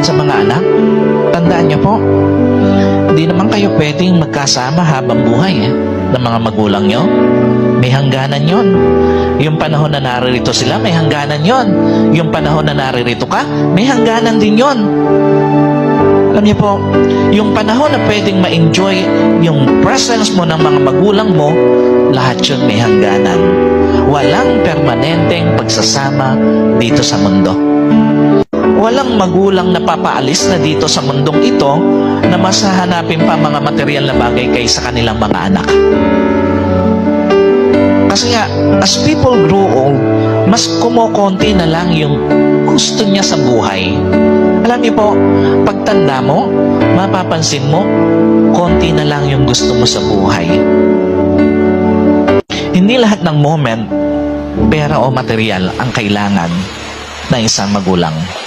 sa mga anak. Tandaan niyo po, di naman kayo pwedeng magkasama habang buhay ng mga magulang niyo. May hangganan yon. Yung panahon na naririto sila, may hangganan yon. Yung panahon na naririto ka, may hangganan din yon. Alam niyo po, yung panahon na pwedeng ma-enjoy yung presence mo ng mga magulang mo, lahat yun may hangganan. Walang permanenteng pagsasama dito sa mundo. Walang magulang na papaalis na dito sa mundong ito na mas hahanapin pa mga material na bagay kaysa kanilang mga anak. Kasi nga, as people grow old, mas kumukonti na lang yung gusto niya sa buhay. Alam niyo po, pagtanda mo, mapapansin mo, konti na lang yung gusto mo sa buhay. Hindi lahat ng moment, pera o material ang kailangan ng isang magulang.